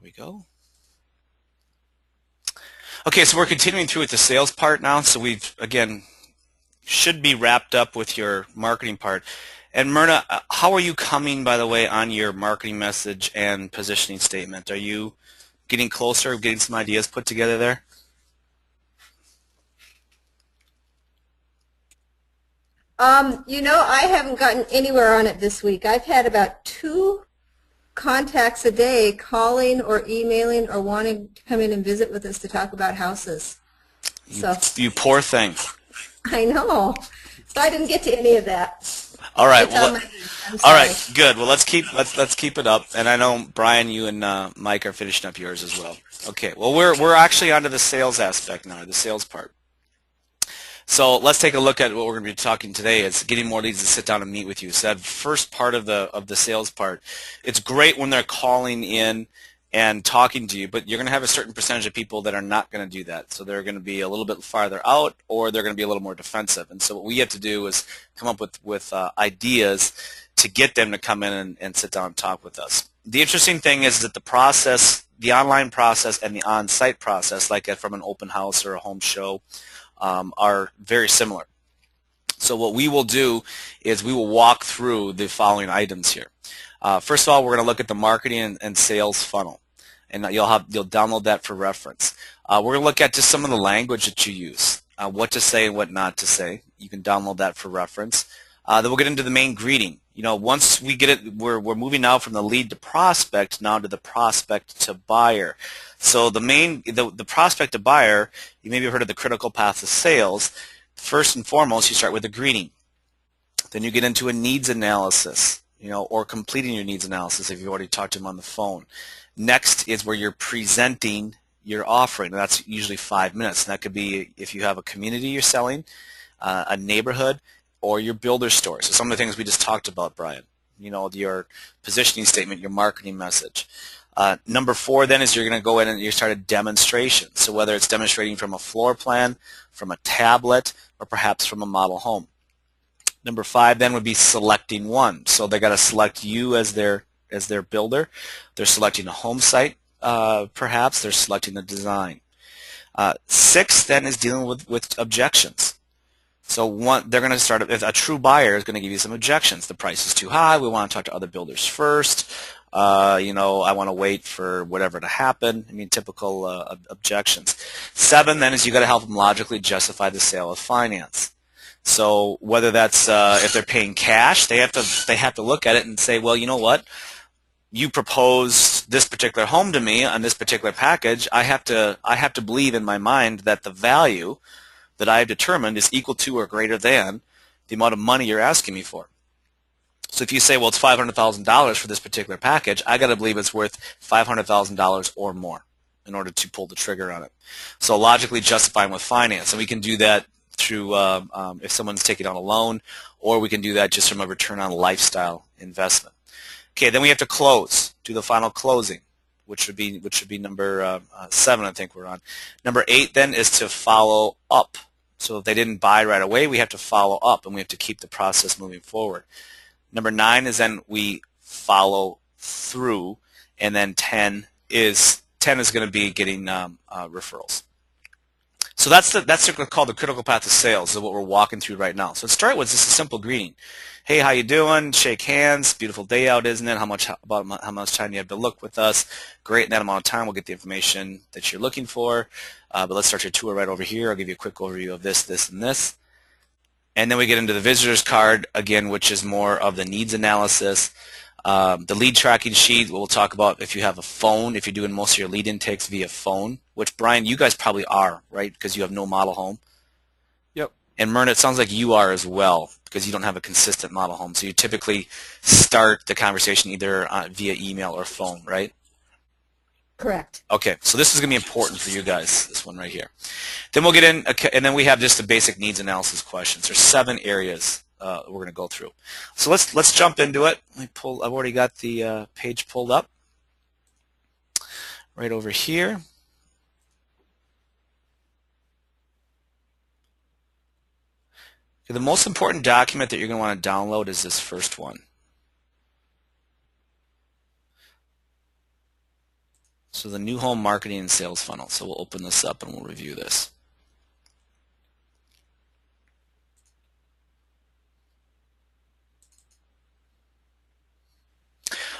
we go. Okay, so we're continuing through with the sales part now. So we've, again, should be wrapped up with your marketing part. And Myrna, how are you coming, by the way, on your marketing message and positioning statement? Are you getting closer, getting some ideas put together there? I haven't gotten anywhere on it this week. I've had about 2 contacts a day calling or emailing or wanting to come in and visit with us to talk about houses. So You poor thing. I know. So I didn't get to any of that. All right. It's on my list. I'm All sorry. right. Good. Well, let's keep it up. And I know Brian, you and Mike are finishing up yours as well. Okay. Well, we're actually onto the sales aspect now, the sales part. So let's take a look at what we're going to be talking today. Is getting more leads to sit down and meet with you. So that first part of the sales part, it's great when they're calling in and talking to you, but you're going to have a certain percentage of people that are not going to do that. So they're going to be a little bit farther out, or they're going to be a little more defensive. And so what we have to do is come up with ideas to get them to come in and sit down and talk with us. The interesting thing is that the process, the online process and the on-site process, like from an open house or a home show, are very similar. So what we will do is we will walk through the following items here. First of all, we're going to look at the marketing and sales funnel, and you'll download that for reference. We're going to look at just some of the language that you use, what to say and what not to say. You can download that for reference. Then we'll get into the main greeting. Once we get it, we're moving now from the lead to prospect now to the prospect to buyer. So the prospect to buyer, you maybe have heard of the critical path of sales. First and foremost, you start with a greeting. Then you get into a needs analysis, or completing your needs analysis if you've already talked to them on the phone. Next is where you're presenting your offering. And that's usually 5 minutes. And that could be if you have a community you're selling, a neighborhood, or your builder store. So some of the things we just talked about, Brian. Your positioning statement, your marketing message. Number 4 then is you're going to go in and you start a demonstration. So whether it's demonstrating from a floor plan, from a tablet, or perhaps from a model home. Number 5 then would be selecting one. So they got to select you as their builder. They're selecting a home site, perhaps. They're selecting the design. 6 then is dealing with objections. So they're going to start, a true buyer is going to give you some objections. The price is too high. We want to talk to other builders first. I want to wait for whatever to happen. Typical objections. 7 then is you got to help them logically justify the sale of finance. So whether that's if they're paying cash, they have to look at it and say, well, you know what? You proposed this particular home to me on this particular package. I have to believe in my mind that the value that I have determined is equal to or greater than the amount of money you're asking me for. So if you say, well, it's $500,000 for this particular package, I got to believe it's worth $500,000 or more in order to pull the trigger on it. So logically justifying with finance, and we can do that through if someone's taking on a loan, or we can do that just from a return on lifestyle investment. Okay, then we have to close, do the final closing, which should be number 7, I think we're on. Number 8 then is to follow up. So if they didn't buy right away, we have to follow up, and we have to keep the process moving forward. Number 9 is then we follow through, and then 10 is going to be getting referrals. So that's called the critical path of sales, is what we're walking through right now. So let's start with just a simple greeting. Hey, how you doing? Shake hands. Beautiful day out, isn't it? How much time do you have to look with us? Great. In that amount of time, we'll get the information that you're looking for. But let's start your tour right over here. I'll give you a quick overview of this, this, and this. And then we get into the visitor's card, again, which is more of the needs analysis. The lead tracking sheet, we'll talk about if you have a phone, if you're doing most of your lead intakes via phone, which, Brian, you guys probably are, right, because you have no model home? Yep. And Myrna, it sounds like you are as well, because you don't have a consistent model home. So you typically start the conversation either via email or phone, right? Correct. Okay, so this is going to be important for you guys, this one right here. Then we'll get in, and then we have just the basic needs analysis questions. There's 7 areas we're going to go through. So let's jump into it. I've already got the page pulled up right over here. Okay, the most important document that you're going to want to download is this first one. So the new home marketing and sales funnel. So we'll open this up and we'll review this.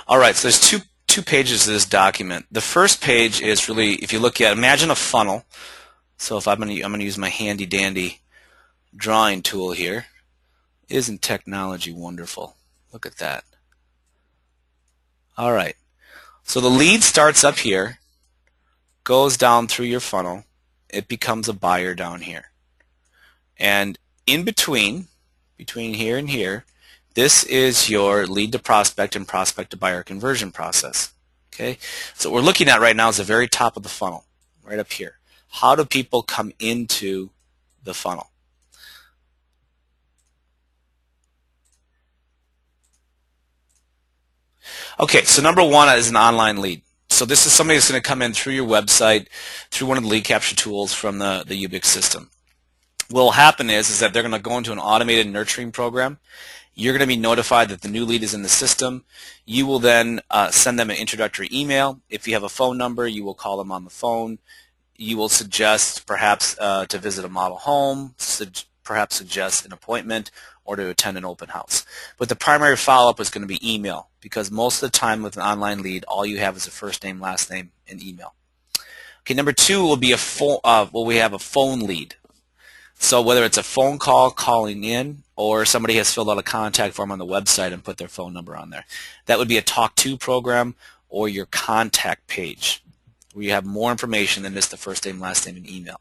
All right, so there's two pages of this document. The first page is really, if you look at, imagine a funnel. So if I'm going to use my handy dandy drawing tool here. Isn't technology wonderful? Look at that. All right. So the lead starts up here, goes down through your funnel. It becomes a buyer down here. And in between here and here, this is your lead to prospect and prospect to buyer conversion process. Okay. So what we're looking at right now is the very top of the funnel, right up here. How do people come into the funnel? Okay, so number one is an online lead. So this is somebody that's going to come in through your website, through one of the lead capture tools from the Ubix system. What will happen is that they're going to go into an automated nurturing program. You're going to be notified that the new lead is in the system. You will then send them an introductory email. If you have a phone number, you will call them on the phone. You will suggest perhaps to visit a model home, perhaps suggest an appointment, or to attend an open house. But the primary follow-up is going to be email, because most of the time with an online lead, all you have is a first name, last name, and email. Okay, number two will be we have a phone lead. So whether it's a phone call calling in, or somebody has filled out a contact form on the website and put their phone number on there. That would be a talk to program or your contact page, where you have more information than just the first name, last name, and email.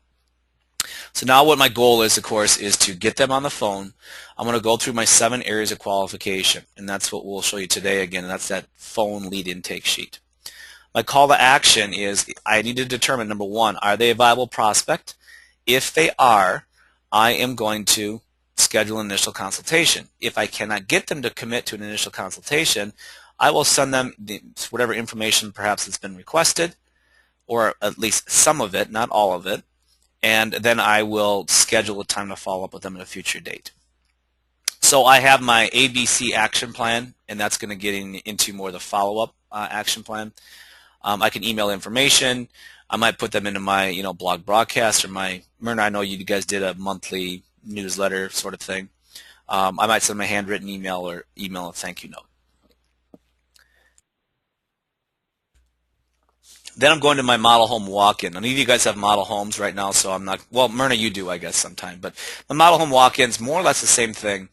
So now what my goal is, of course, is to get them on the phone. I'm going to go through my 7 areas of qualification, and that's what we'll show you today again, and that's that phone lead intake sheet. My call to action is I need to determine, number one, are they a viable prospect? If they are, I am going to schedule an initial consultation. If I cannot get them to commit to an initial consultation, I will send them whatever information perhaps has been requested, or at least some of it, not all of it, and then I will schedule a time to follow up with them at a future date. So I have my ABC action plan, and that's going to get into more of the follow-up action plan. I can email information. I might put them into my blog broadcast or my Myrna. I know you guys did a monthly newsletter sort of thing. I might send them a handwritten email or email a thank you note. Then I'm going to my model home walk-in. None of you guys have model homes right now, so I'm not, well, Myrna, you do, I guess, sometime. But the model home walk-in's more or less the same thing.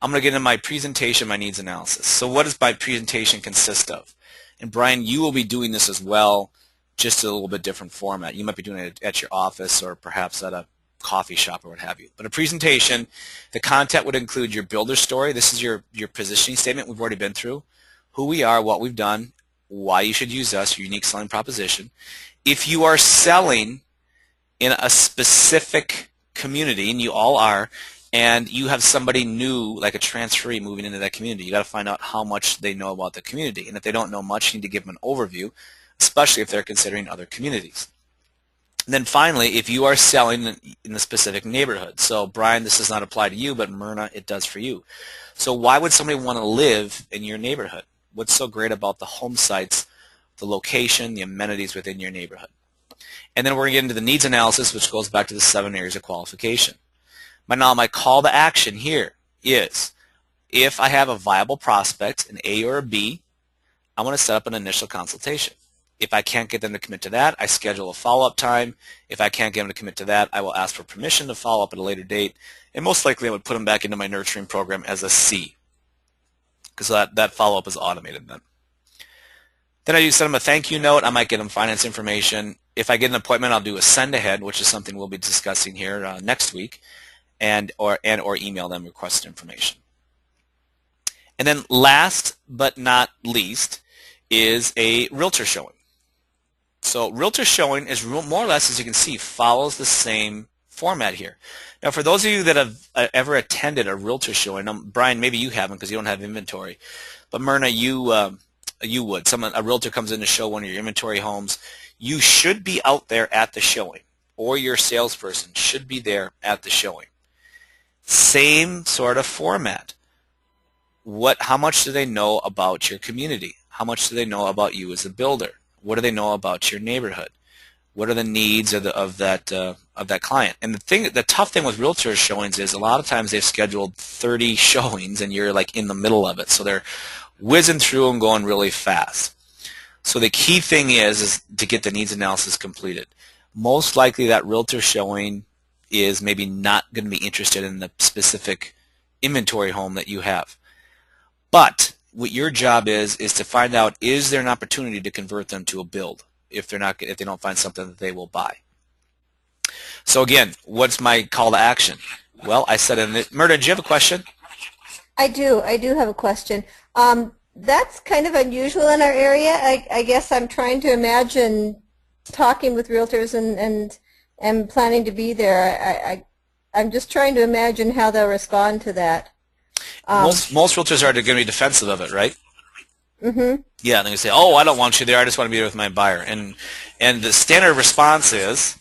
I'm going to get into my presentation, my needs analysis. So what does my presentation consist of? And Brian, you will be doing this as well, just a little bit different format. You might be doing it at your office or perhaps at a coffee shop or what have you. But a presentation, the content would include your builder story. This is your positioning statement we've already been through. Who we are, what we've done, why you should use us, your unique selling proposition. If you are selling in a specific community, and you all are, and you have somebody new, like a transferee moving into that community, you got to find out how much they know about the community. And if they don't know much, you need to give them an overview, especially if they're considering other communities. And then finally, if you are selling in a specific neighborhood. So Brian, this does not apply to you, but Myrna, it does for you. So why would somebody want to live in your neighborhood? What's so great about the home sites, the location, the amenities within your neighborhood? And then we're going to get into the needs analysis, which goes back to the 7 areas of qualification. Now my call to action here is, if I have a viable prospect, an A or a B, I want to set up an initial consultation. If I can't get them to commit to that, I schedule a follow-up time. If I can't get them to commit to that, I will ask for permission to follow up at a later date. And most likely I would put them back into my nurturing program as a C, because that follow-up is automated then. Then I send them a thank you note. I might get them finance information. If I get an appointment, I'll do a send ahead, which is something we'll be discussing here next week, or email them requested information. And then last but not least is a realtor showing. So realtor showing is more or less, as you can see, follows the same format here. Now, for those of you that have ever attended a realtor showing, Brian, maybe you haven't because you don't have inventory, but Myrna, you would. A realtor comes in to show one of your inventory homes. You should be out there at the showing, or your salesperson should be there at the showing. Same sort of format. How much do they know about your community? How much do they know about you as a builder? What do they know about your neighborhood? What are the needs of that client? And the tough thing with realtor showings is a lot of times they've scheduled 30 showings and you're like in the middle of it, so they're whizzing through and going really fast. So the key thing is to get the needs analysis completed. Most likely that realtor showing is maybe not going to be interested in the specific inventory home that you have. But what your job is to find out, is there an opportunity to convert them to a build if they don't find something that they will buy. So again, what's my call to action? Well, I said in it. Myrna, do you have a question? I do have a question. That's kind of unusual in our area. I guess I'm trying to imagine talking with realtors and planning to be there. I'm just trying to imagine how they'll respond to that. Most realtors are going to be defensive of it, right? Mm-hmm. Yeah, and they say, "Oh, I don't want you there. I just want to be there with my buyer." And the standard response is,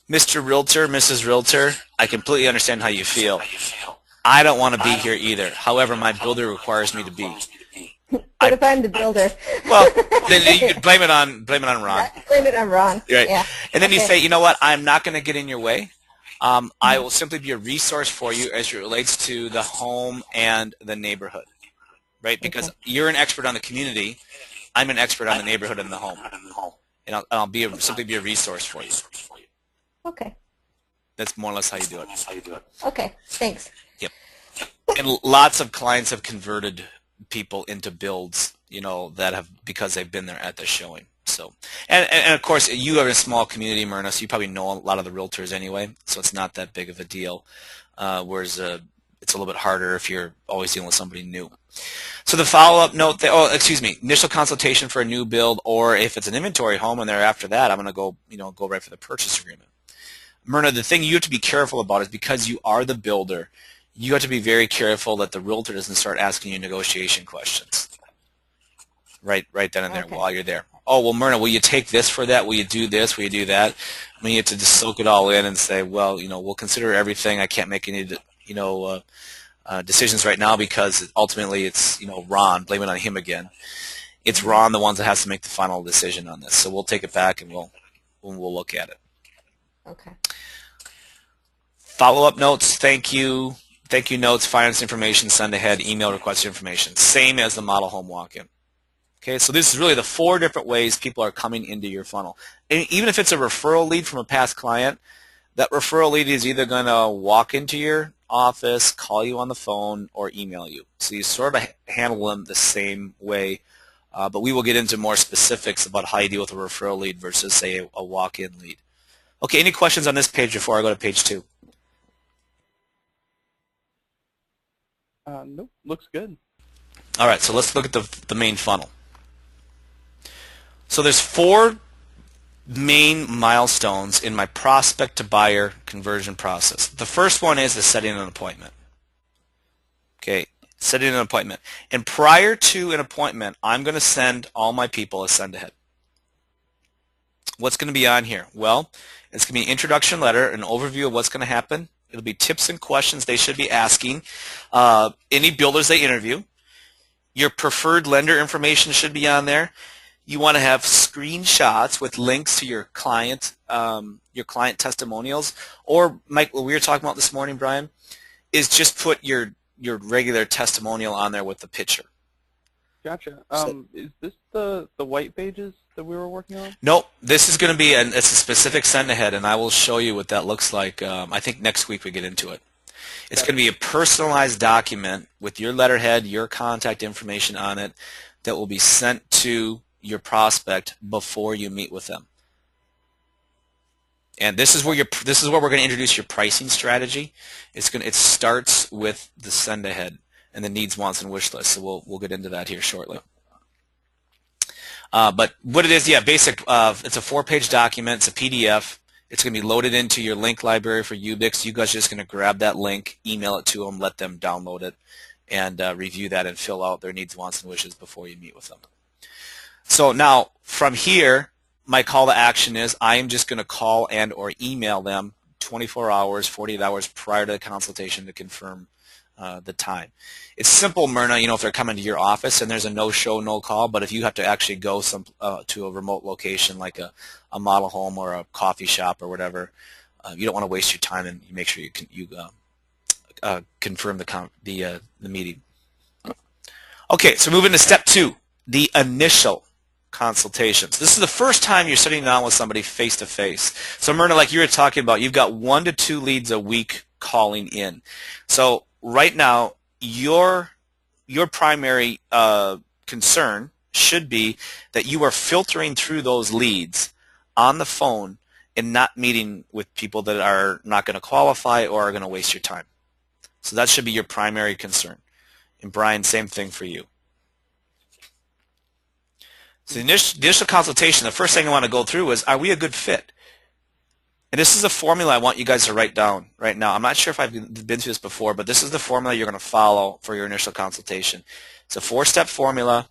"Mr. Realtor, Mrs. Realtor, I completely understand how you feel. I don't want to be here either. However, my builder requires me to be." What if I'm the builder? Well, then you could blame it on Ron. Blame it on Ron. Right. Yeah. And then you Okay. say, "You know what? I'm not going to get in your way. I will simply be a resource for you as it relates to the home and the neighborhood." Right? Because Okay. you're an expert on the community. I'm an expert on the neighborhood and the home. And I'll simply be a resource for you. Okay. That's more or less how you do it. Okay. Thanks. Yep. And lots of clients have converted people into builds, that have, because they've been there at the showing. So, and of course, you are in a small community, Myrna, so you probably know a lot of the realtors anyway, so it's not that big of a deal. Whereas it's a little bit harder if you're always dealing with somebody new. So the follow-up note, initial consultation for a new build, or if it's an inventory home and they're after that, I'm going to go right for the purchase agreement. Myrna, the thing you have to be careful about is, because you are the builder, you have to be very careful that the realtor doesn't start asking you negotiation questions right then and there. Okay. While you're there. "Oh, well, Myrna, will you take this for that? Will you do this? Will you do that?" I mean, you have to just soak it all in and say, "Well, we'll consider everything. I can't make any, decisions right now because ultimately it's, Ron. Blame it on him again. It's Ron, the one that has to make the final decision on this. So we'll take it back and we'll look at it." Okay. Follow-up notes, thank you notes, finance information, send ahead, email request information. Same as the model home walk-in. Okay, so this is really the 4 different ways people are coming into your funnel. And even if it's a referral lead from a past client, that referral lead is either going to walk into your office, call you on the phone, or email you. So you sort of handle them the same way, but we will get into more specifics about how you deal with a referral lead versus, say, a walk-in lead. Okay, any questions on this page before I go to page 2? Nope, looks good. All right, so let's look at the main funnel. So there's 4 main milestones in my prospect to buyer conversion process. The first one is the setting an appointment. Okay, setting an appointment. And prior to an appointment, I'm going to send all my people a send ahead. What's going to be on here? Well, it's going to be an introduction letter, an overview of what's going to happen. It'll be tips and questions they should be asking any builders they interview. Your preferred lender information should be on there. You want to have screenshots with links to your client testimonials. Or, Mike, what we were talking about this morning, Brian, is just put your regular testimonial on there with the picture. Gotcha. Is this the white pages that we were working on? Nope. This is going to be it's a specific send ahead, and I will show you what that looks like. I think next week we get into it. It's going to be a personalized document with your letterhead, your contact information on it, that will be sent to your prospect before you meet with them. And this is where we're going to introduce your pricing strategy. It starts with the send ahead and the needs, wants, and wish list. So we'll get into that here shortly. But what it is, basic. It's a 4-page document. It's a PDF. It's going to be loaded into your link library for Ubix. You guys are just going to grab that link, email it to them, let them download it, and review that and fill out their needs, wants, and wishes before you meet with them. So now, from here, my call to action is I am just going to call and or email them 24 hours, 48 hours prior to the consultation to confirm the time. It's simple, Myrna, if they're coming to your office and there's a no-show, no-call, but if you have to actually go to a remote location like a model home or a coffee shop or whatever, you don't want to waste your time, and you make sure you confirm the meeting. Okay, so moving to step 2, the initial consultations. This is the first time you're sitting down with somebody face-to-face. So Myrna, like you were talking about, you've got 1 to 2 leads a week calling in. So right now, your primary concern should be that you are filtering through those leads on the phone and not meeting with people that are not going to qualify or are going to waste your time. So that should be your primary concern. And Brian, same thing for you. So the initial consultation, the first thing I want to go through is, are we a good fit? And this is a formula I want you guys to write down right now. I'm not sure if I've been through this before, but this is the formula you're going to follow for your initial consultation. It's a 4-step formula.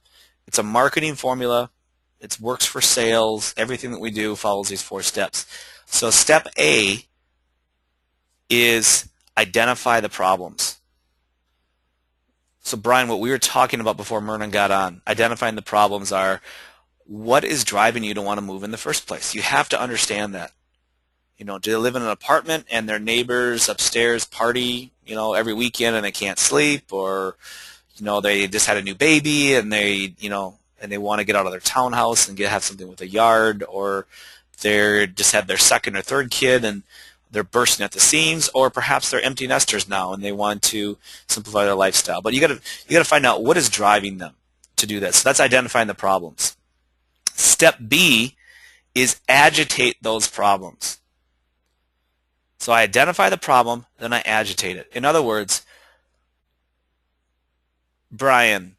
It's a marketing formula. It works for sales. Everything that we do follows these 4 steps. So step A is identify the problems. So Brian, what we were talking about before Myrna got on, identifying the problems are, what is driving you to want to move in the first place? You have to understand that. Do they live in an apartment and their neighbors upstairs party, every weekend and they can't sleep, or, they just had a new baby and they want to get out of their townhouse and have something with a yard, or they just had their second or third kid and they're bursting at the seams, or perhaps they're empty nesters now and they want to simplify their lifestyle. But you got to find out what is driving them to do that. So that's identifying the problems. Step B is agitate those problems. So I identify the problem, then I agitate it. In other words, Brian,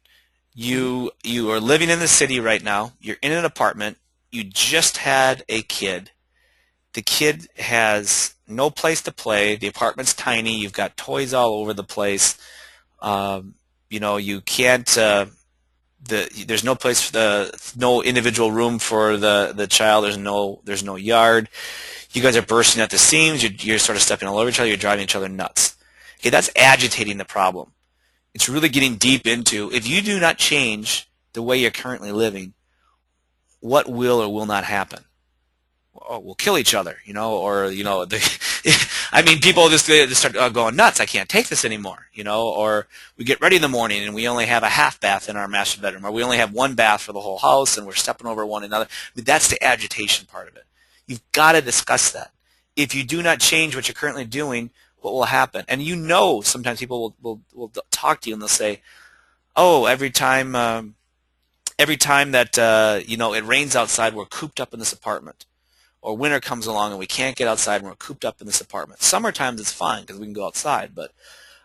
you are living in the city right now. You're in an apartment. You just had a kid. The kid has no place to play. The apartment's tiny. You've got toys all over the place. You can't. There's no place for no individual room for the child. There's no yard. You guys are bursting at the seams. You're sort of stepping all over each other. You're driving each other nuts. Okay, that's agitating the problem. It's really getting deep into, if you do not change the way you're currently living, what will or will not happen? We'll kill each other, or people just start going nuts. I can't take this anymore, or we get ready in the morning and we only have a half bath in our master bedroom, or we only have 1 bath for the whole house and we're stepping over one another. That's the agitation part of it. You've got to discuss that. If you do not change what you're currently doing, what will happen? And sometimes people will talk to you and they'll say, oh, every time that it rains outside, we're cooped up in this apartment. Or winter comes along and we can't get outside and we're cooped up in this apartment. Summertime it's fine because we can go outside, but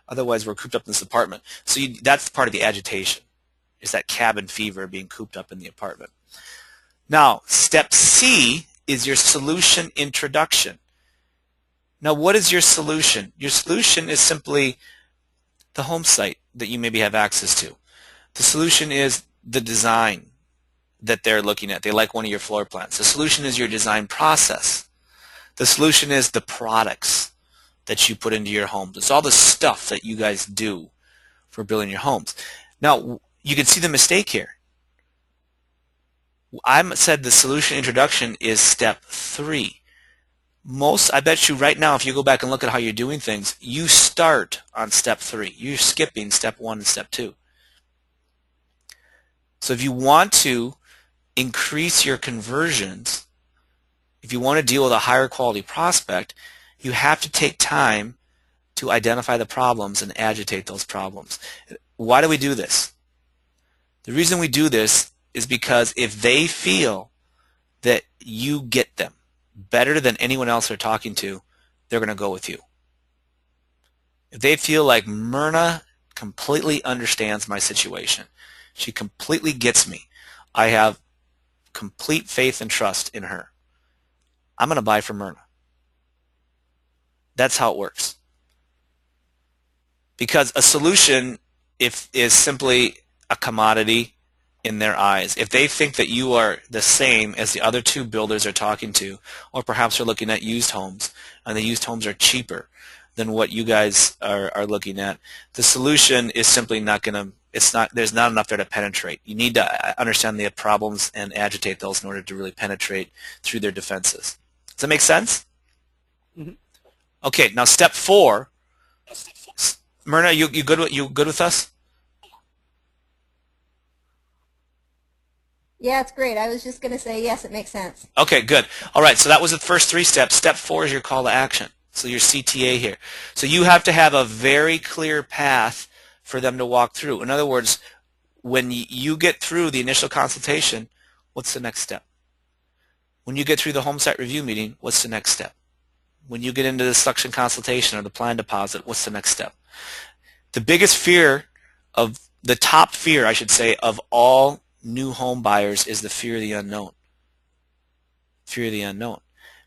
otherwise we're cooped up in this apartment. So that's part of the agitation, is that cabin fever, being cooped up in the apartment. Now, step C is your solution introduction. Now, what is your solution? Your solution is simply the home site that you maybe have access to. The solution is the design that they're looking at. They like one of your floor plans. The solution is your design process. The solution is the products that you put into your homes. It's all the stuff that you guys do for building your homes. Now, you can see the mistake here. I said the solution introduction is step 3. I bet you right now, if you go back and look at how you're doing things, you start on step 3. You're skipping step 1 and step 2. So if you want to increase your conversions, if you want to deal with a higher quality prospect, you have to take time to identify the problems and agitate those problems. Why do we do this? The reason we do this is because if they feel that you get them better than anyone else they're talking to, they're going to go with you. If they feel like Myrna completely understands my situation, she completely gets me, I have complete faith and trust in her, I'm going to buy from Myrna. That's how it works. Because a solution is simply a commodity in their eyes. If they think that you are the same as the other 2 builders they're talking to, or perhaps they're looking at used homes, and the used homes are cheaper, than what you guys are looking at. The solution is simply not going to, there's not enough there to penetrate. You need to understand the problems and agitate those in order to really penetrate through their defenses. Does that make sense? Mhm. Okay, now step 4. Myrna, you good with us? Yeah, it's great. I was just going to say yes, it makes sense. Okay, good. All right, so that was the first 3 steps. Step 4 is your call to action. So your CTA here. So you have to have a very clear path for them to walk through. In other words, when you get through the initial consultation, what's the next step? When you get through the home site review meeting, what's the next step? When you get into the selection consultation or the plan deposit, what's the next step? The biggest fear of, the top fear, I should say, of all new home buyers is the fear of the unknown. Fear of the unknown.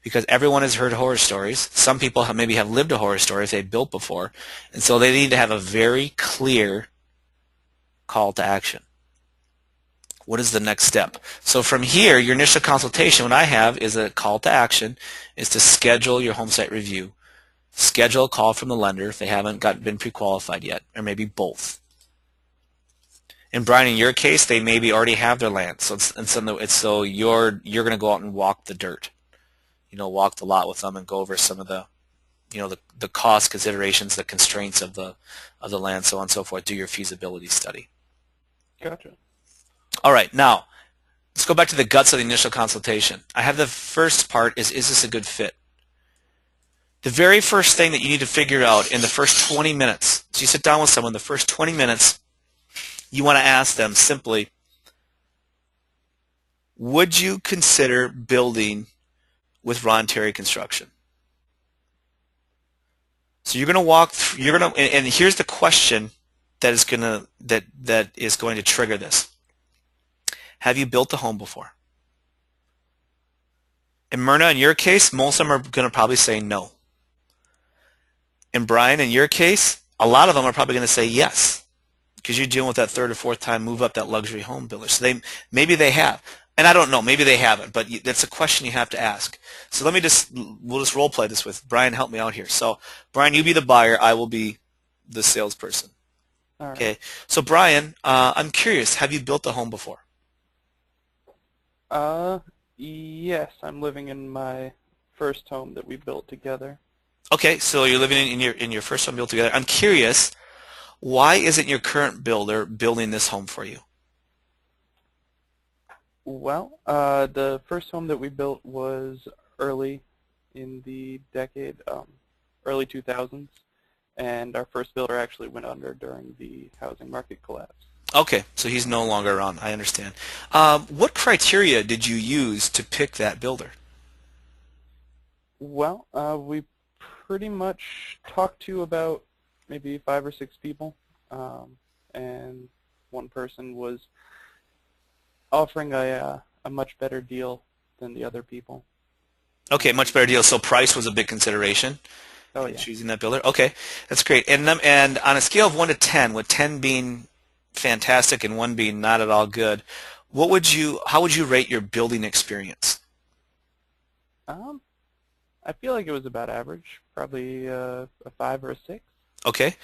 Because everyone has heard horror stories. Some people maybe have lived a horror story if they've built before. And so they need to have a very clear call to action. What is the next step? So from here, your initial consultation, what I have is a call to action is to schedule your home site review. Schedule a call from the lender if they haven't been pre-qualified yet, or maybe both. And Brian, in your case, they maybe already have their land, so you're going to go out and walk the dirt, walk the lot with them and go over some of the, the cost considerations, the constraints of the land, so on and so forth. Do your feasibility study. Gotcha. All right, now let's go back to the guts of the initial consultation. I have the first part is this a good fit? The very first thing that you need to figure out in the first 20 minutes, so you sit down with someone, the first 20 minutes, you want to ask them simply, would you consider building with Ron Terry Construction? So you're going to walk through, and here's the question that is going to trigger this. Have you built a home before? And Myrna, in your case, most of them are going to probably say no. And Brian, in your case, a lot of them are probably going to say yes, because you're dealing with that 3rd or 4th time move up that luxury home builder. So maybe they have, and I don't know, maybe they haven't, but that's a question you have to ask. So we'll just role play this with Brian. Help me out here. So Brian, you be the buyer, I will be the salesperson. All right. Okay. So Brian, I'm curious, have you built a home before? Yes, I'm living in my first home that we built together. Okay, so you're living in your first home built together. I'm curious, why isn't your current builder building this home for you? Well, the first home that we built was early in the decade, early 2000s, and our first builder actually went under during the housing market collapse. Okay, so he's no longer around. I understand. What criteria did you use to pick that builder? Well, we pretty much talked to about maybe 5 or 6 people, and one person was offering a much better deal than the other people. Okay, much better deal. So price was a big consideration Oh in yeah. choosing that builder. Okay, that's great. And on a scale of 1 to 10, with 10 being fantastic and 1 being not at all good, how would you rate your building experience? I feel like it was about average, probably a 5 or a 6. Okay.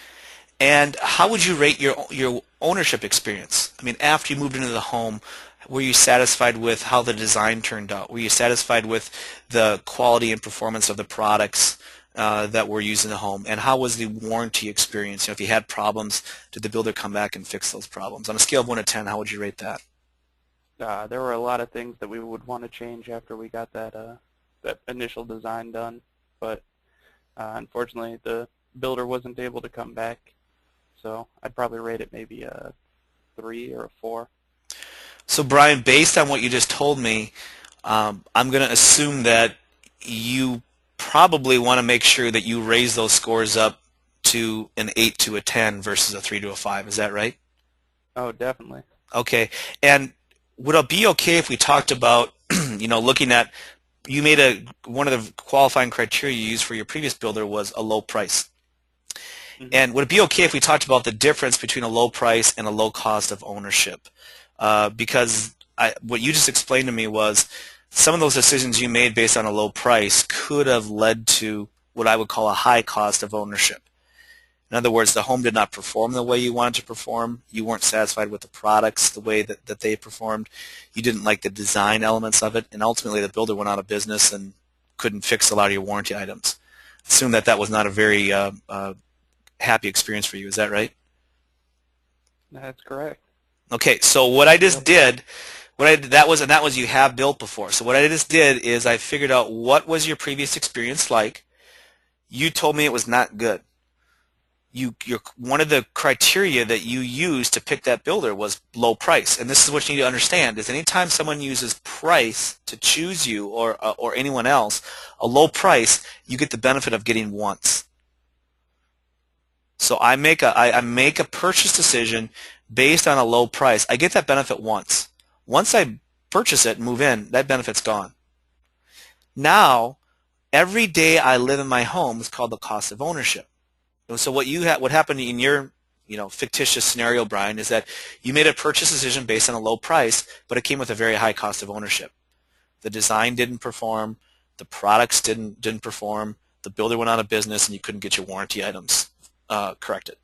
And how would you rate your ownership experience? I mean, after you moved into the home, were you satisfied with how the design turned out? Were you satisfied with the quality and performance of the products that were used in the home? And how was the warranty experience? If you had problems, did the builder come back and fix those problems? On a scale of 1 to 10, how would you rate that? There were a lot of things that we would want to change after we got that initial design done, but unfortunately the builder wasn't able to come back, so I'd probably rate it maybe a 3 or a 4. So Brian, based on what you just told me, I'm going to assume that you probably want to make sure that you raise those scores up to an 8 to a 10 versus a 3 to a 5. Is that right? Oh, definitely. Okay. And would it be okay if we talked about, looking at, you made one of the qualifying criteria you used for your previous builder was a low price. Mm-hmm. And would it be okay if we talked about the difference between a low price and a low cost of ownership? Because what you just explained to me was some of those decisions you made based on a low price could have led to what I would call a high cost of ownership. In other words, the home did not perform the way you wanted to perform. You weren't satisfied with the products the way that they performed. You didn't like the design elements of it, and ultimately the builder went out of business and couldn't fix a lot of your warranty items. Assume that was not a very happy experience for you. Is that right? That's correct. Okay, so what I just did, that was you have built before. So what I just did is I figured out what was your previous experience like. You told me it was not good. One of the criteria that you used to pick that builder was low price, and this is what you need to understand: is anytime someone uses price to choose you or anyone else, a low price, you get the benefit of getting once. So I make a purchase decision based on a low price. I get that benefit once. Once I purchase it and move in, that benefit's gone. Now, every day I live in my home is called the cost of ownership. So what happened in your fictitious scenario, Brian, is that you made a purchase decision based on a low price, but it came with a very high cost of ownership. The design didn't perform, the products didn't perform, the builder went out of business, and you couldn't get your warranty items corrected.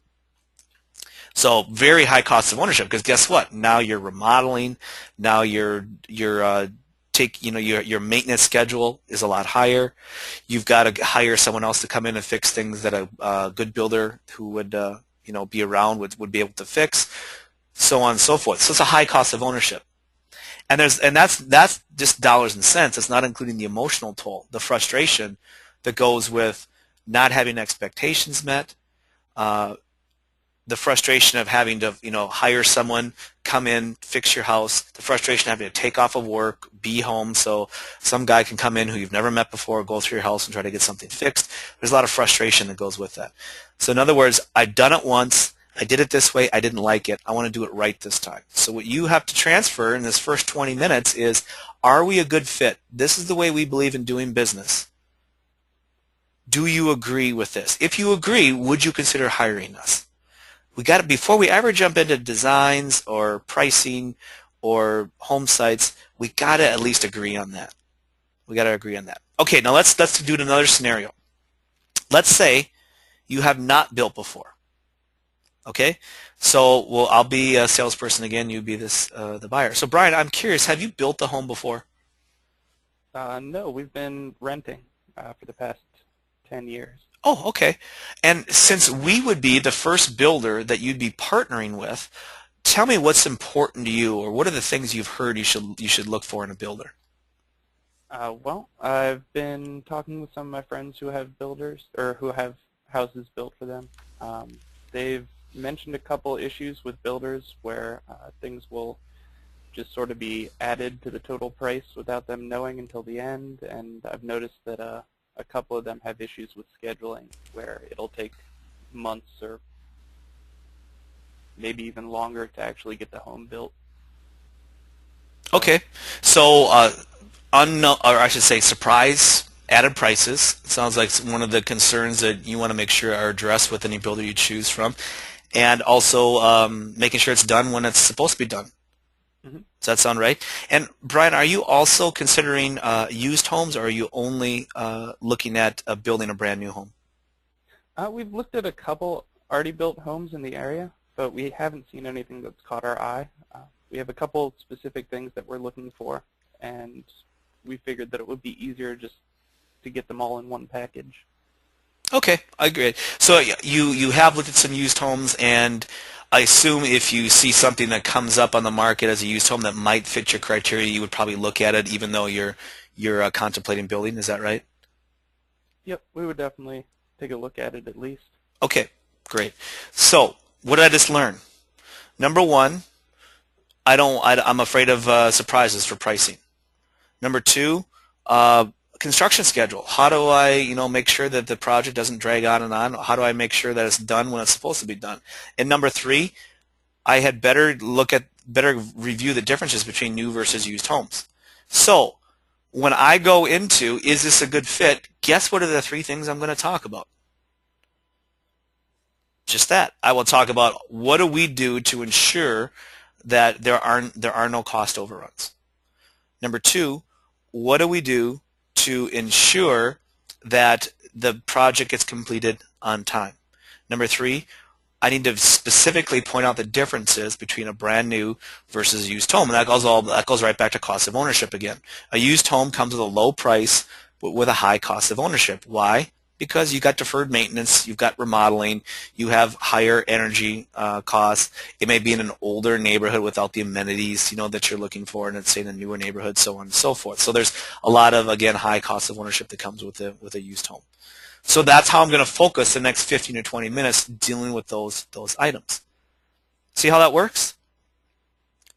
So very high cost of ownership, because guess what? Now you're remodeling, now your maintenance schedule is a lot higher. You've got to hire someone else to come in and fix things that a good builder who would be around would be able to fix, so on and so forth. So it's a high cost of ownership, and that's just dollars and cents. It's not including the emotional toll, the frustration that goes with not having expectations met, the frustration of having to hire someone, come in, fix your house, the frustration of having to take off of work, be home so some guy can come in who you've never met before, go through your house and try to get something fixed. There's a lot of frustration that goes with that. So in other words, I've done it once, I did it this way, I didn't like it, I want to do it right this time. So what you have to transfer in this first 20 minutes is, are we a good fit? This is the way we believe in doing business. Do you agree with this? If you agree, would you consider hiring us? Before we ever jump into designs or pricing or home sites, we got to at least agree on that. We got to agree on that. Okay, now let's do another scenario. Let's say you have not built before. Okay, so I'll be a salesperson again. You be the buyer. So Brian, I'm curious. Have you built a home before? No, we've been renting for the past 10 years. Oh, okay. And since we would be the first builder that you'd be partnering with, tell me what's important to you, or what are the things you've heard you should look for in a builder? Well, I've been talking with some of my friends who have builders, or who have houses built for them. They've mentioned a couple issues with builders where things will just sort of be added to the total price without them knowing until the end, and I've noticed that a couple of them have issues with scheduling where it'll take months or maybe even longer to actually get the home built. Okay, so or I should say surprise added prices. It sounds like one of the concerns that you want to make sure are addressed with any builder you choose from, and also making sure it's done when it's supposed to be done. Mm-hmm. Does that sound right? And Brian, are you also considering used homes, or are you only looking at building a brand new home? We've looked at a couple already built homes in the area, but we haven't seen anything that's caught our eye. We have a couple specific things that we're looking for, and we figured that it would be easier just to get them all in one package. Okay, I agree. So you have looked at some used homes, and I assume if you see something that comes up on the market as a used home that might fit your criteria, you would probably look at it, even though you're contemplating building. Is that right? Yep, we would definitely take a look at it at least. Okay, great. So what did I just learn? Number one, I'm afraid of surprises for pricing. Number two, construction schedule. How do I, make sure that the project doesn't drag on and on? How do I make sure that it's done when it's supposed to be done? And number three, I had better review the differences between new versus used homes. So when I go into, is this a good fit? Guess what are the three things I'm going to talk about? Just that. I will talk about what do we do to ensure that there are no cost overruns. Number two, what do we do to ensure that the project gets completed on time. Number 3, I need to specifically point out the differences between a brand new versus a used home, and that goes right back to cost of ownership again. A used home comes with a low price but with a high cost of ownership. Why? Because you got deferred maintenance, you've got remodeling, you have higher energy costs. It may be in an older neighborhood without the amenities that you're looking for, and it's in a newer neighborhood, so on and so forth. So there's a lot of, again, high cost of ownership that comes with a used home. So that's how I'm going to focus the next 15 or 20 minutes dealing with those items. See how that works?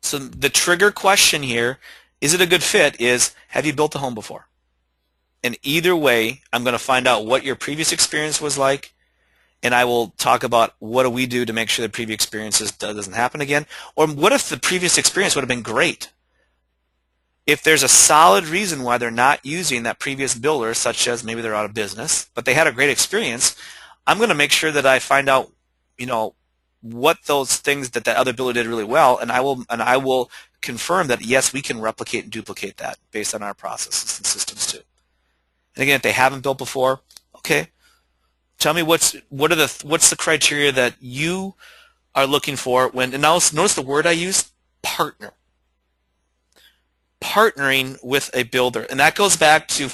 So the trigger question here, is it a good fit, is have you built a home before? And either way, I'm going to find out what your previous experience was like, and I will talk about what do we do to make sure the previous experiences doesn't happen again, or what if the previous experience would have been great? If there's a solid reason why they're not using that previous builder, such as maybe they're out of business, but they had a great experience, I'm going to make sure that I find out, what those things that other builder did really well, and I will confirm that yes, we can replicate and duplicate that based on our processes and systems too. And again, if they haven't built before, okay, tell me what's the criteria that you are looking for when. And now notice the word I used, partner. Partnering with a builder, and that goes back to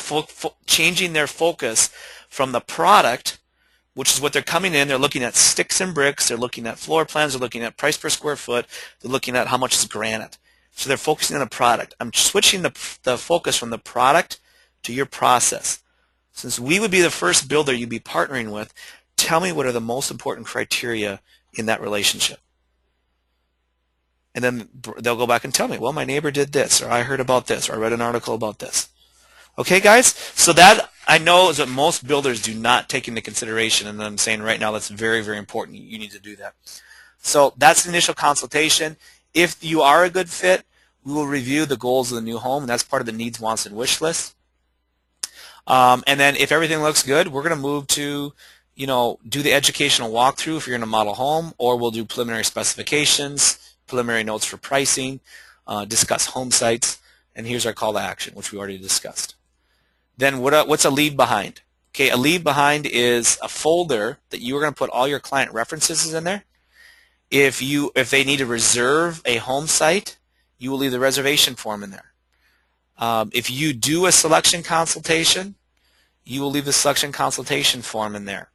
changing their focus from the product, which is what they're coming in. They're looking at sticks and bricks. They're looking at floor plans. They're looking at price per square foot. They're looking at how much is granite. So they're focusing on the product. I'm switching the focus from the product to your process. Since we would be the first builder you'd be partnering with, tell me what are the most important criteria in that relationship. And then they'll go back and tell me, well, my neighbor did this, or I heard about this, or I read an article about this. Okay, guys? So that I know is what most builders do not take into consideration, and I'm saying right now that's very, very important. You need to do that. So that's the initial consultation. If you are a good fit, we will review the goals of the new home, and that's part of the needs, wants, and wish list. And then if everything looks good, we're going to move to do the educational walkthrough if you're in a model home, or we'll do preliminary specifications, preliminary notes for pricing, discuss home sites, and here's our call to action, which we already discussed. Then what's a leave behind? Okay, a leave behind is a folder that you are going to put all your client references in there. If they need to reserve a home site, you will leave the reservation form in there. If you do a selection consultation, you will leave the selection consultation form in there.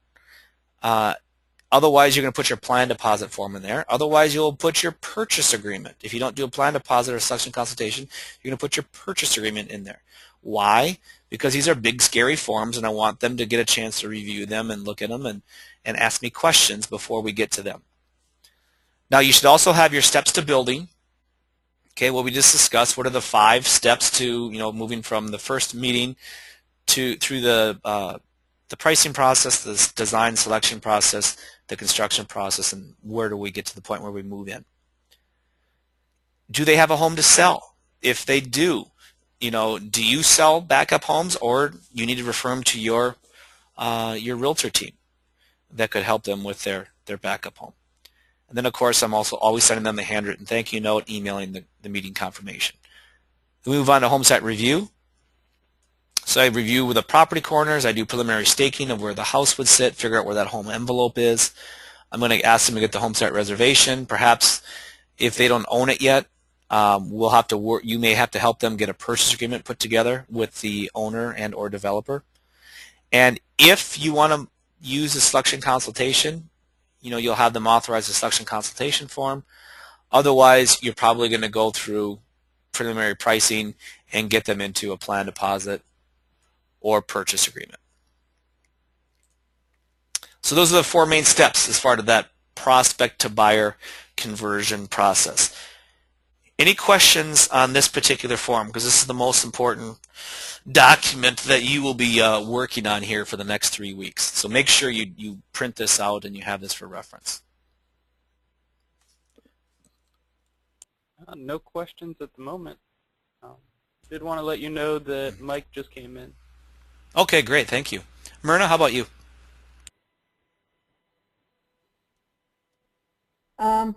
Otherwise, you're going to put your plan deposit form in there. Otherwise, you'll put your purchase agreement. If you don't do a plan deposit or selection consultation, you're going to put your purchase agreement in there. Why? Because these are big, scary forms, and I want them to get a chance to review them and look at them and ask me questions before we get to them. Now, you should also have your steps to building. Okay, what we just discussed. What are the 5 steps to moving from the first meeting through the pricing process, the design selection process, the construction process, and where do we get to the point where we move in? Do they have a home to sell? If they do, do you sell backup homes, or you need to refer them to your realtor team that could help them with their backup home? And then, of course, I'm also always sending them the handwritten thank you note, emailing the meeting confirmation. Then we move on to home site review. So I review with the property corners. I do preliminary staking of where the house would sit, figure out where that home envelope is. I'm going to ask them to get the home site reservation. Perhaps if they don't own it yet, we'll have to work. You may have to help them get a purchase agreement put together with the owner and or developer. And if you want to use a selection consultation, you'll have them authorize a selection consultation form. Otherwise, you're probably going to go through preliminary pricing and get them into a plan deposit or purchase agreement. So those are the 4 main steps as part of that prospect to buyer conversion process. Any questions on this particular form? Because this is the most important document that you will be working on here for the next 3 weeks. So make sure you print this out and you have this for reference. No questions at the moment. Did want to let you know that Mike just came in. Okay, great. Thank you. Myrna, how about you? I'm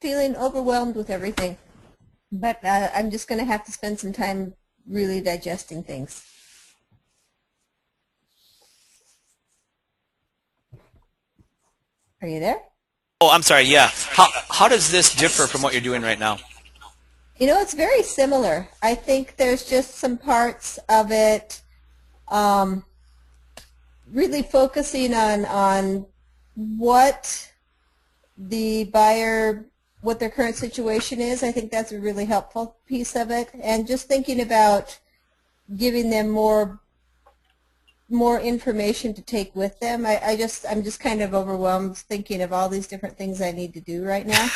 feeling overwhelmed with everything, but I'm just going to have to spend some time really digesting things. Are you there? Oh, I'm sorry. Yeah. How does this differ from what you're doing right now? You know, it's very similar. I think there's just some parts of it um, really focusing on what the buyer, what their current situation is. I think that's a really helpful piece of it. And just thinking about giving them more information to take with them. I'm just kind of overwhelmed thinking of all these different things I need to do right now.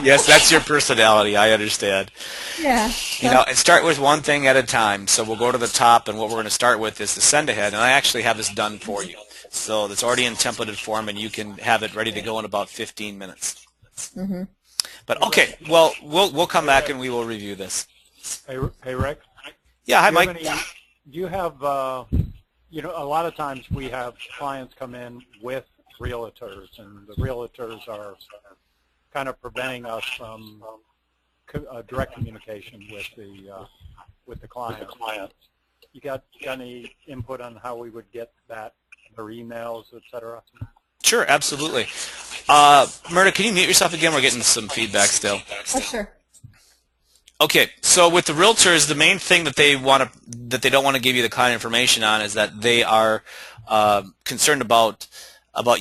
Yes, that's your personality. I understand. Yeah. You know, and start with one thing at a time. So we'll go to the top, and what we're going to start with is the send ahead. And I actually have this done for you. So it's already in templated form, and you can have it ready to go in about 15 minutes. Mm-hmm. But okay, well, we'll come back and we will review this. Hey, Rick. Yeah, hi, Do you have Mike. do you have, you know, a lot of times we have clients come in with realtors, and the realtors are kind of preventing us from direct communication with the client. You got any input on how we would get that, their emails, et cetera? Sure, absolutely. Myrna, can you mute yourself again? We're getting some feedback still. Oh, sure. Okay, so with the realtors, the main thing that they don't want to give you the client information on is that they are concerned about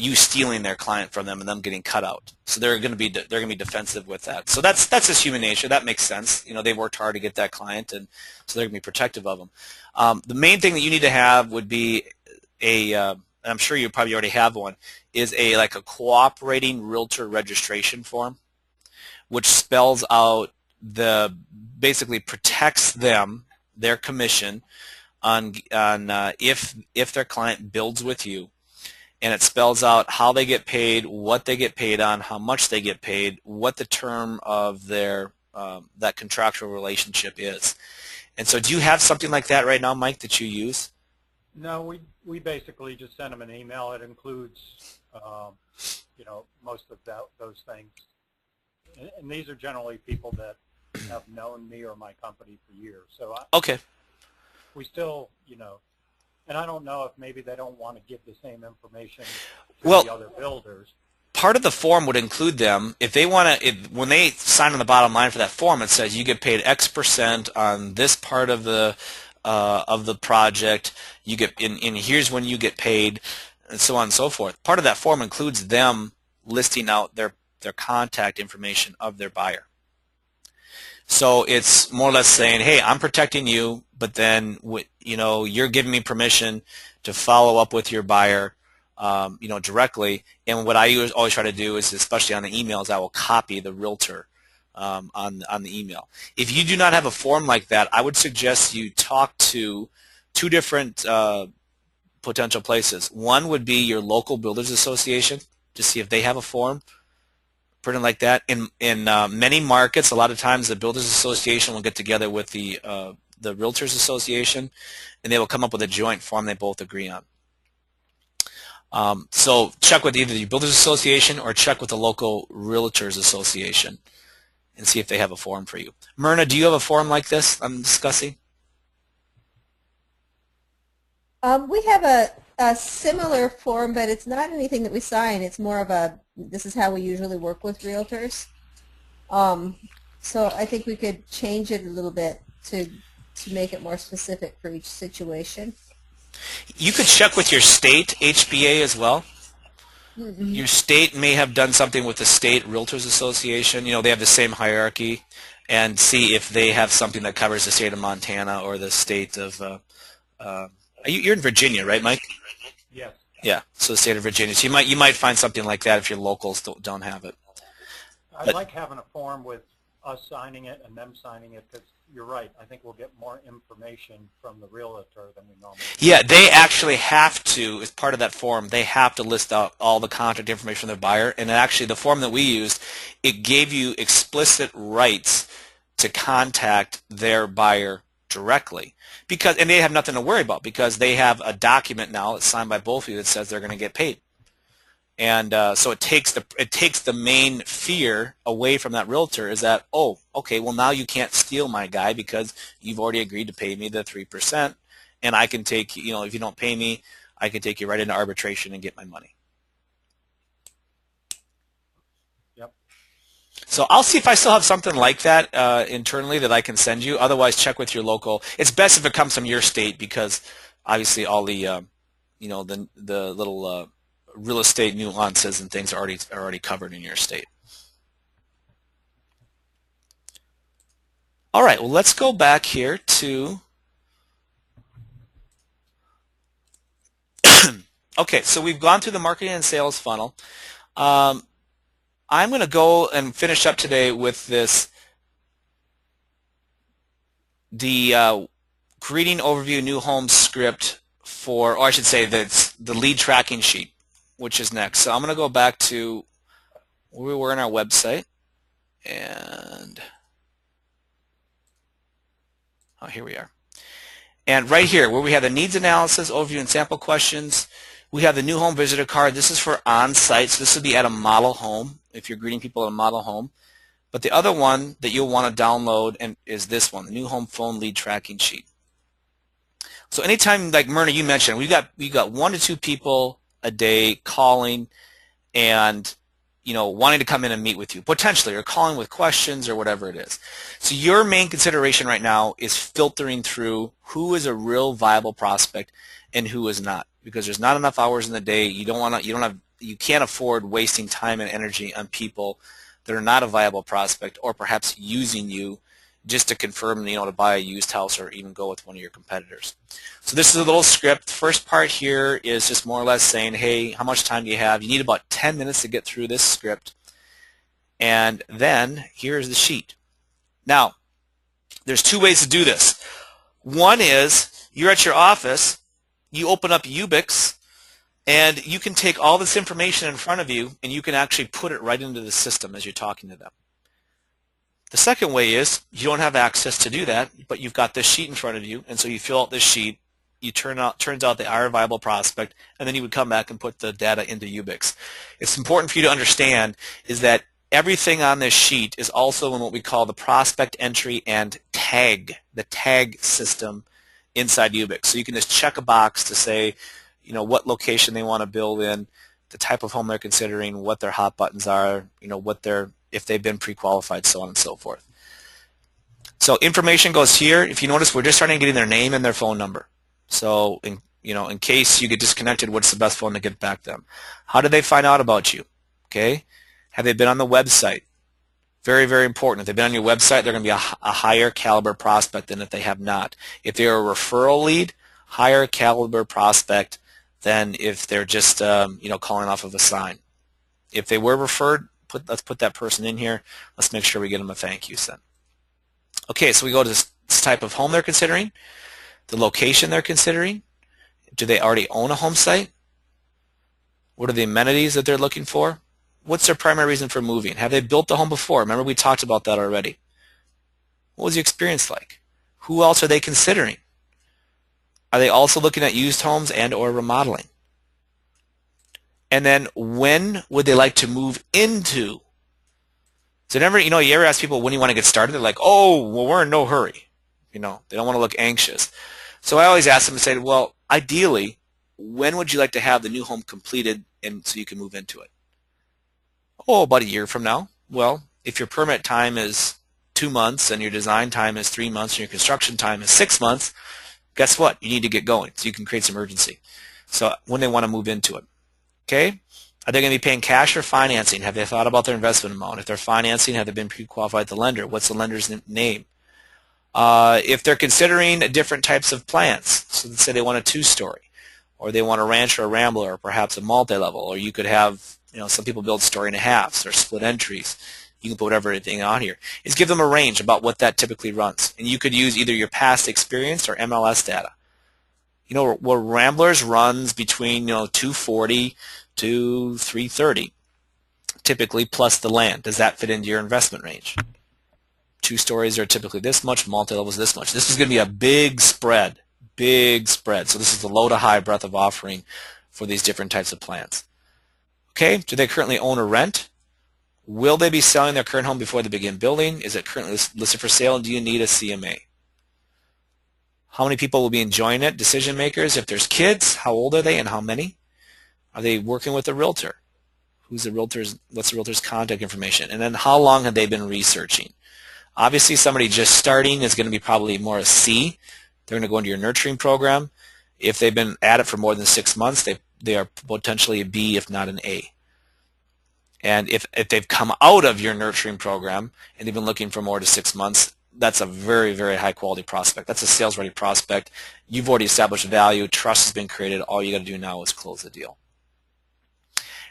you stealing their client from them and them getting cut out. So they're going to be defensive with that. So that's just human nature. That makes sense. You know, they worked hard to get that client, and so they're going to be protective of them. The main thing that you need to have would be and I'm sure you probably already have one, is like a cooperating realtor registration form, which spells out basically protects their commission on if their client builds with you, and it spells out how they get paid, what they get paid on, how much they get paid, what the term of their that contractual relationship is. And so, do you have something like that right now, Mike, that you use? No, we basically just send them an email. It includes, you know, most of those things. And these are generally people that have known me or my company for years. So Okay. we still, you know, and I don't know if maybe they don't want to give the same information to Well, the other builders. part of the form would include them if they want to. When they sign on the bottom line for that form, it says you get paid X% on this part of the project. You get and here's when you get paid, and so on and so forth. Part of that form includes them listing out their contact information of their buyer. So it's more or less saying, hey, I'm protecting you, but then you know, you're giving me permission to follow up with your buyer, you know, directly. And what I always try to do is, especially on the emails, I will copy the realtor on the email. If you do not have a form like that, I would suggest you talk to two different potential places. One would be your local builders association to see if they have a form printed like that. In many markets, a lot of times the builders association will get together with the realtors association, and they will come up with a joint form they both agree on. So check with either the builders association or check with the local realtors association and see if they have a form for you. Myrna, do you have a form like this I'm discussing? We have a similar form, but it's not anything that we sign. It's more of this is how we usually work with realtors. So I think we could change it a little bit to make it more specific for each situation. You could check with your state HBA as well. Mm-hmm. Your state may have done something with the state realtors association. You know, they have the same hierarchy, and see if they have something that covers the state of Montana or the state of you're in Virginia, right, Mike? Yes. Yeah, so the state of Virginia. So you might find something like that if your locals don't have it. I like having a form with us signing it and them signing it, because you're right. I think we'll get more information from the realtor than we normally do. Yeah, they actually have to, as part of that form, they have to list out all the contact information from their buyer. And actually, the form that we used, it gave you explicit rights to contact their buyer directly, and they have nothing to worry about because they have a document now that's signed by both of you that says they're going to get paid. And so it takes the main fear away from that realtor, is that, oh, okay, well, now you can't steal my guy because you've already agreed to pay me the 3%, and I can take, you know, if you don't pay me, I can take you right into arbitration and get my money. So I'll see if I still have something like that internally that I can send you. Otherwise, check with your local. It's best if it comes from your state because obviously all the the little real estate nuances and things are already covered in your state. All right, well, let's go back here to okay, so we've gone through the marketing and sales funnel. I'm going to go and finish up today with the creating overview new home script for, or I should say that's the lead tracking sheet, which is next. So I'm going to go back to where we were in our website, and oh, here we are. And right here, where we have the needs analysis, overview, and sample questions, we have the new home visitor card. This is for on-site, so this would be at a model home if you're greeting people at a model home. But the other one that you'll want to download is this one, the new home phone lead tracking sheet. So anytime, like Myrna, you mentioned, we got 1 to 2 people a day calling and wanting to come in and meet with you, potentially, or calling with questions or whatever it is. So your main consideration right now is filtering through who is a real viable prospect and who is not, because there's not enough hours in the day. You can't afford wasting time and energy on people that are not a viable prospect or perhaps using you just to confirm, to buy a used house or even go with one of your competitors. So this is a little script. First part here is just more or less saying, hey, how much time do you have? You need about 10 minutes to get through this script. And then here's the sheet. Now, there's 2 ways to do this. One is you're at your office, you open up Ubix, and you can take all this information in front of you and you can actually put it right into the system as you're talking to them. The second way is you don't have access to do that, but you've got this sheet in front of you, and so you fill out this sheet. Turns out they are a viable prospect, and then you would come back and put the data into Ubix. It's important for you to understand is that everything on this sheet is also in what we call the prospect entry and the tag system inside Ubix. So you can just check a box to say, what location they want to build in, the type of home they're considering, what their hot buttons are, if they've been pre-qualified, so on and so forth. So information goes here. If you notice, we're just starting getting their name and their phone number. So in case you get disconnected, what's the best phone to get back to them? How did they find out about you? Okay, have they been on the website? Very, very important. If they've been on your website, they're going to be a higher caliber prospect than if they have not. If they're a referral lead, higher caliber prospect than if they're just calling off of a sign. If they were referred, let's put that person in here. Let's make sure we get them a thank you sent. Okay, so we go to this type of home they're considering, the location they're considering. Do they already own a home site? What are the amenities that they're looking for? What's their primary reason for moving? Have they built the home before? Remember, we talked about that already. What was the experience like? Who else are they considering? Are they also looking at used homes and or remodeling? And then when would they like to move into? So you ever ask people when you want to get started? They're like, oh, well, we're in no hurry. They don't want to look anxious. So I always ask them to say, well, ideally, when would you like to have the new home completed and so you can move into it? Oh, about a year from now. Well, if your permit time is 2 months and your design time is 3 months and your construction time is 6 months, guess what? You need to get going so you can create some urgency. So when they want to move into it. Okay? Are they going to be paying cash or financing? Have they thought about their investment amount? If they're financing, have they been pre-qualified with the lender? What's the lender's name? If they're considering different types of plans, so let's say they want a 2-story, or they want a ranch or a rambler, or perhaps a multi-level, or you could have, some people build story and a halves or split entries. You can put whatever anything on here. Is give them a range about what that typically runs. And you could use either your past experience or MLS data. Where Ramblers runs between 240 to 330, typically plus the land. Does that fit into your investment range? 2 stories are typically this much, multi-levels this much. This is going to be a big spread. So this is the low to high breadth of offering for these different types of plans. Okay, do they currently own or rent? Will they be selling their current home before they begin building? Is it currently listed for sale, and do you need a CMA? How many people will be enjoying it? Decision makers. If there's kids, how old are they and how many? Are they working with a realtor? what's the realtor's contact information, and then how long have they been researching. Obviously, somebody just starting is going to be probably more a C. They're going to go into your nurturing program. If they've been at it for more than 6 months, they are potentially a B, if not an A. And if they've come out of your nurturing program and they've been looking for more than 6 months, that's a very, very high quality prospect. That's a sales ready prospect. You've already established value. Trust has been created. All you got to do now is close the deal.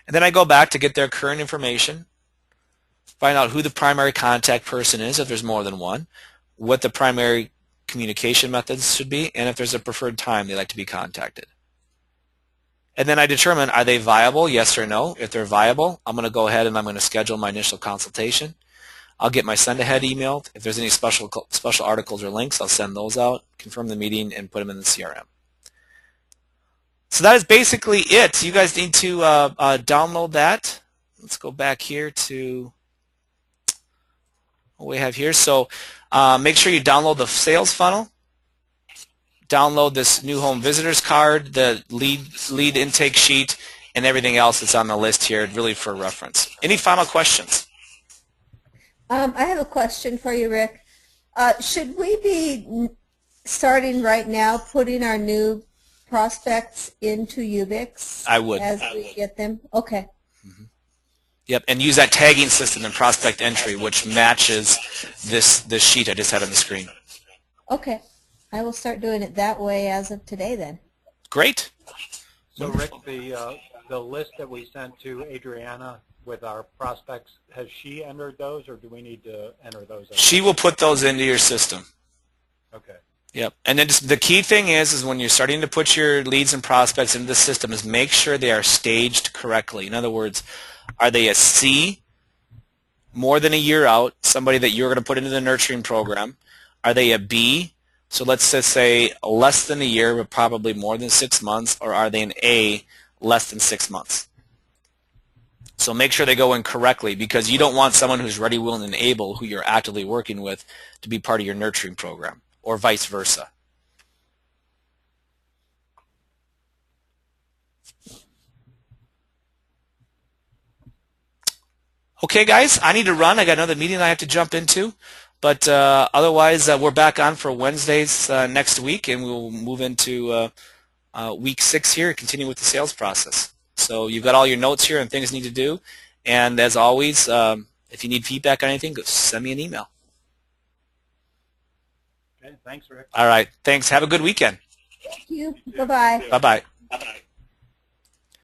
And then I go back to get their current information, find out who the primary contact person is if there's more than one, what the primary communication methods should be, and if there's a preferred time they like to be contacted. And then I determine, are they viable, yes or no? If they're viable, I'm going to go ahead and I'm going to schedule my initial consultation. I'll get my send ahead email. If there's any special articles or links, I'll send those out, confirm the meeting, and put them in the CRM. So that is basically it. You guys need to download that. Let's go back here to what we have here. So make sure you download the sales funnel. Download this new home visitors card, the lead intake sheet, and everything else that's on the list here, really for reference. Any final questions? I have a question for you, Rick. Should we be starting right now putting our new prospects into Ubix? I would. As we get them? Okay. Mm-hmm. Yep, and use that tagging system in prospect entry, which matches this sheet I just had on the screen. Okay. I will start doing it that way as of today then. Great. So Rick, the list that we sent to Adriana with our prospects, has she entered those, or do we need to enter those? She will put those into your system. Okay. Yep. And then just the key thing is when you're starting to put your leads and prospects into the system is make sure they are staged correctly. In other words, are they a C, more than a year out, somebody that you're going to put into the nurturing program? Are they a B? So let's just say less than a year, but probably more than 6 months, or are they an A, less than 6 months? So make sure they go in correctly, because you don't want someone who's ready, willing, and able, who you're actively working with, to be part of your nurturing program, or vice versa. Okay, guys, I need to run. I got another meeting I have to jump into. But otherwise, we're back on for Wednesdays next week, and we'll move into week 6 here, continue with the sales process. So you've got all your notes here and things you need to do. And as always, if you need feedback on anything, go send me an email. Okay, thanks, Rick. All right, thanks. Have a good weekend. Thank you. Bye-bye. Bye-bye.